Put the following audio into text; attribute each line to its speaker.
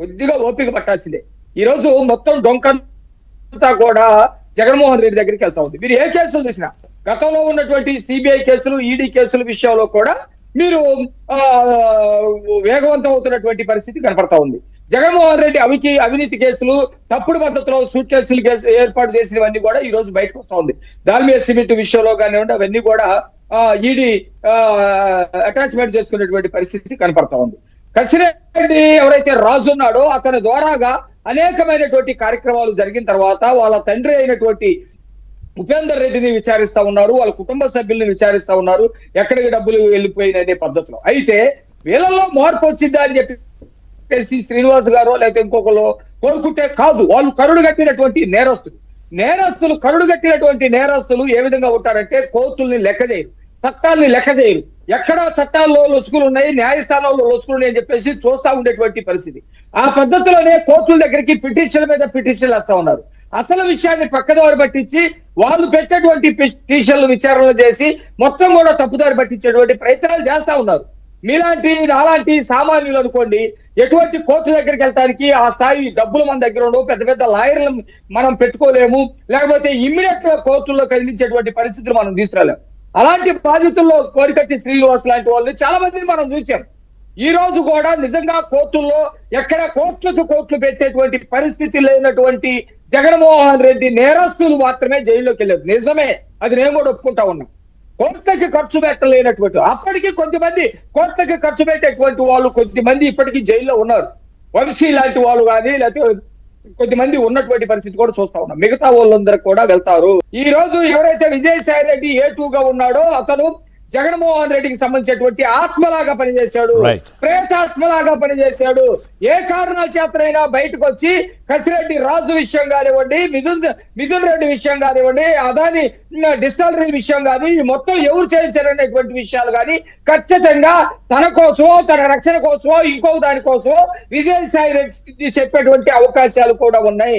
Speaker 1: కొద్దిగా ఓపిక పట్టాల్సిందే. ఈ రోజు మొత్తం డొంకంతా కూడా జగన్మోహన్ రెడ్డి దగ్గరికి వెళ్తా ఉంది. మీరు ఏ కేసులు చూసినా గతంలో ఉన్నటువంటి సిబిఐ కేసులు, ఈడీ కేసుల విషయంలో కూడా మీరు వేగవంతం అవుతున్నటువంటి పరిస్థితి కనపడతా ఉంది. జగన్మోహన్ రెడ్డి అవినీతి కేసులు, తప్పుడు పద్ధతిలో సూట్ కేసులు ఏర్పాటు చేసినవన్నీ కూడా ఈ రోజు బయటకు వస్తా ఉంది. దాల్మియా సిమెంట్ విషయంలో కానివ్వండి, అవన్నీ కూడా ఈడీ అటాచ్మెంట్ చేసుకునేటువంటి పరిస్థితి కనపడతా ఉంది. కసిరెడ్డి ఎవరైతే రాజు ఉన్నాడో అతని ద్వారాగా అనేకమైనటువంటి కార్యక్రమాలు జరిగిన తర్వాత వాళ్ళ తండ్రి అయినటువంటి ఉపేందర్ రెడ్డిని విచారిస్తా ఉన్నారు, వాళ్ళ కుటుంబ సభ్యుల్ని విచారిస్తా ఉన్నారు, ఎక్కడికి డబ్బులు వెళ్ళిపోయిననే పద్ధతిలో. అయితే వీళ్ళలో మార్పు వచ్చిందా అని చెప్పేసి శ్రీనివాస్ గారు లేకపోతే ఇంకొకరు కోరుకుంటే కాదు. వాళ్ళు కరుడు కట్టినటువంటి నేరస్తులు కరుడు కట్టినటువంటి నేరస్తులు ఏ విధంగా ఉంటారంటే కోర్టుల్ని లెక్క చేయరు, చట్టాలని లెక్క చేయరు. ఎక్కడ చట్టాల్లో లొసుకులు ఉన్నాయి, న్యాయస్థానాల్లో లొసుకులు ఉన్నాయి అని చెప్పేసి చూస్తా ఉండేటువంటి పరిస్థితి. ఆ పద్ధతిలోనే కోర్టుల దగ్గరికి పిటిషన్ల మీద పిటిషన్లు వేస్తా ఉన్నారు. అసలు విషయాన్ని పక్కదారి పట్టించి వాళ్ళు పెట్టేటువంటి పిటిషన్లు విచారణ చేసి మొత్తం కూడా తప్పుదారి పట్టించేటువంటి ప్రయత్నాలు చేస్తా ఉన్నారు. మీలాంటి నాలాంటి సామాన్యులు అనుకోండి, ఎటువంటి కోర్టు దగ్గరికి వెళ్ళడానికి ఆ స్థాయి డబ్బులు మన దగ్గర ఉండవు, పెద్ద పెద్ద లాయర్లు మనం పెట్టుకోలేము, లేకపోతే ఇమ్మీడియట్ గా కోర్టుల్లో కదిలించేటువంటి పరిస్థితులు మనం తీసుకురాలేము. అలాంటి బాధితుల్లో కోరికత్తి శ్రీనివాస్ లాంటి వాళ్ళని చాలా మందిని మనం చూసాం. ఈ రోజు కూడా నిజంగా కోర్టుల్లో ఎక్కడ కోట్లు పెట్టేటువంటి పరిస్థితి లేనటువంటి జగన్మోహన్ రెడ్డి నేరస్తులు మాత్రమే జైల్లోకి వెళ్ళారు. నిజమే, అది నేను కూడా ఒప్పుకుంటా ఉన్నా. కోట్లకి ఖర్చు పెట్టలేనటువంటి అప్పటికి కొంతమంది కోట్లకి ఖర్చు పెట్టేటువంటి వాళ్ళు కొద్దిమంది ఇప్పటికీ జైల్లో ఉన్నారు. వంశీ లాంటి వాళ్ళు కానీ లేకపోతే కొద్దిమంది ఉన్నటువంటి పరిస్థితి కూడా చూస్తా ఉన్నాం. మిగతా వాళ్ళందరూ కూడా వెళ్తారు. ఈ రోజు ఎవరైతే విజయసాయి రెడ్డి A2గా ఉన్నాడో అతను జగన్మోహన్ రెడ్డికి సంబంధించినటువంటి ఆత్మలాగా పనిచేశాడు, ప్రేతాత్మలాగా పనిచేశాడు. ఏ కారణాల చేతనైనా బయటకు వచ్చి కసిరెడ్డి రాజు విషయం కానివ్వండి, మిథున్ రెడ్డి విషయం కానివ్వండి, అదాని డిస్టలరీ విషయం కానీ, మొత్తం ఎవరు చేయించారనేటువంటి విషయాలు కానీ ఖచ్చితంగా తన కోసమో తన రక్షణ కోసమో ఇంకో దానికోసమో విజయసాయి రెడ్డి చెప్పేటువంటి అవకాశాలు కూడా ఉన్నాయి.